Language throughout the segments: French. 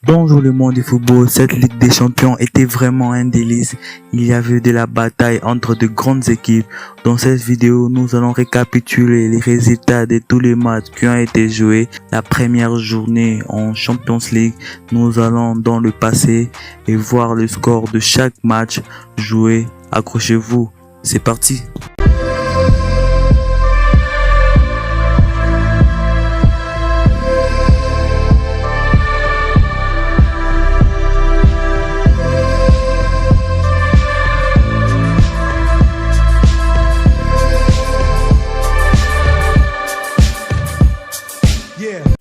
Bonjour le monde du football, cette Ligue des Champions était vraiment un délice. Il y avait de la bataille entre de grandes équipes. Dans cette vidéo, nous allons récapituler les résultats de tous les matchs qui ont été joués la première journée en Champions League. Nous allons dans le passé et voir le score de chaque match joué. Accrochez-vous, c'est parti!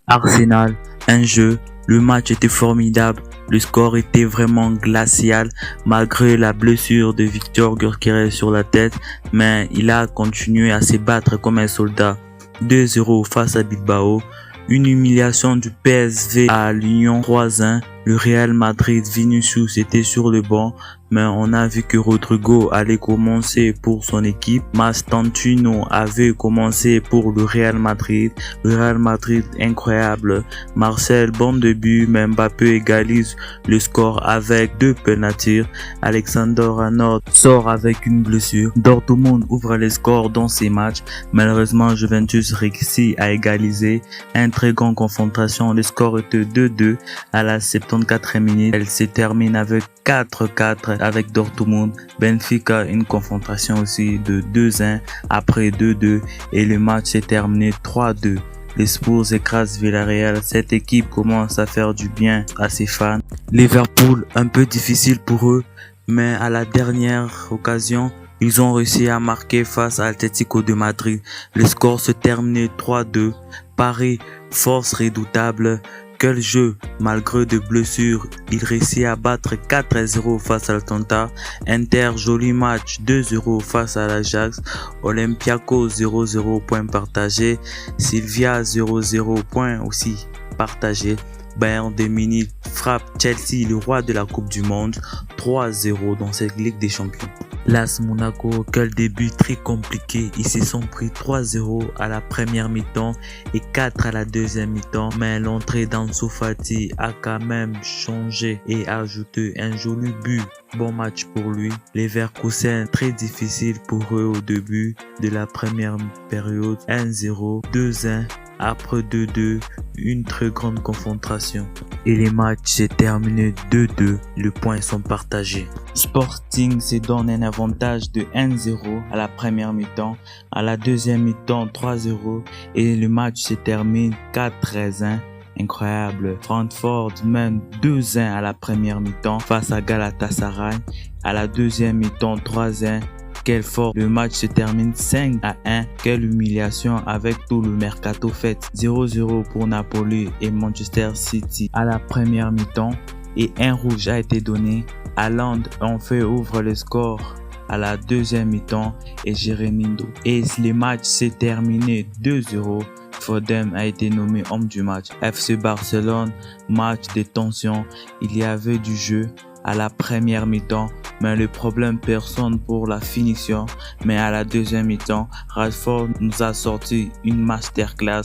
Arsenal, un jeu, le match était formidable, le score était vraiment glacial malgré la blessure de Victor Gyökeres sur la tête, mais il a continué à se battre comme un soldat. 2-0 face à Bilbao, une humiliation du PSV à l'Union 3-1. Le Real Madrid, Vinicius était sur le banc, mais on a vu que Rodrigo allait commencer pour son équipe. Mastantuono avait commencé pour le Real Madrid. Le Real Madrid incroyable. Marcel, bon début, mais Mbappé égalise le score avec 2 penalties. Alexander-Arnold sort avec une blessure. Dortmund ouvre les scores dans ces matchs. Malheureusement, Juventus réussit à égaliser. Un très grand confrontation. Le score était 2-2 à la 74e minute. Elle se termine avec 4-4 avec Dortmund. Benfica, une confrontation aussi de 2-1 après 2-2 et le match s'est terminé 3-2. Les Spurs écrasent Villarreal. Cette équipe commence à faire du bien à ses fans. Liverpool, un peu difficile pour eux, mais à la dernière occasion, ils ont réussi à marquer face à Atlético de Madrid. Le score se terminait 3-2. Paris, force redoutable. Quel jeu, malgré de blessures, il réussit à battre 4-0 face à l'Atalanta. Inter, joli match, 2-0 face à l'Ajax. Olympiakos, 0-0, point partagé. Sylvia, 0-0, point aussi partagé. Bayern de Munich frappe Chelsea, le roi de la Coupe du Monde, 3-0 dans cette Ligue des Champions. L'AS Monaco, quel début très compliqué. Ils se sont pris 3-0 à la première mi-temps et 4 à la deuxième mi-temps. Mais l'entrée d'Ansu Fati a quand même changé et ajouté un joli but. Bon match pour lui. Les Leverkusen, très difficile pour eux au début de la première période. 1-0, 2-1. Après 2-2, une très grande confrontation. Et les matchs s'est terminé 2-2. Les points sont partagés. Sporting se donne un avantage de 1-0 à la première mi-temps. À la deuxième mi-temps, 3-0. Et le match se termine 4-1. Incroyable. Francfort mène 2-1 à la première mi-temps face à Galatasaray. À la deuxième mi-temps, 3-1. Quel fort, le match se termine 5-1. Quelle humiliation avec tout le mercato fait. 0-0 pour Napoli et Manchester City à la première mi-temps et un rouge a été donné. Haaland en fait ouvre le score à la deuxième mi-temps et Jeremindo. Et le match s'est terminé 2-0. Foden a été nommé homme du match. FC Barcelone, match de tension. Il y avait du jeu à la première mi-temps, mais le problème personne pour la finition. Mais à la deuxième mi-temps, Rashford nous a sorti une masterclass,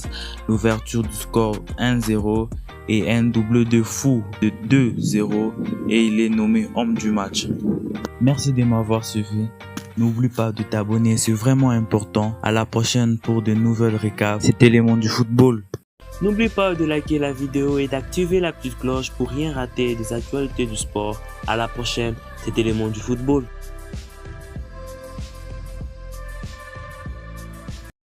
l'ouverture du score 1-0 et un doublé de fou de 2-0 et il est nommé homme du match. Merci de m'avoir suivi. N'oublie pas de t'abonner, c'est vraiment important. À la prochaine pour de nouvelles récaps. C'était les mondes du football. N'oublie pas de liker la vidéo et d'activer la petite cloche pour rien rater des actualités du sport. À la prochaine, c'était les mondes du football.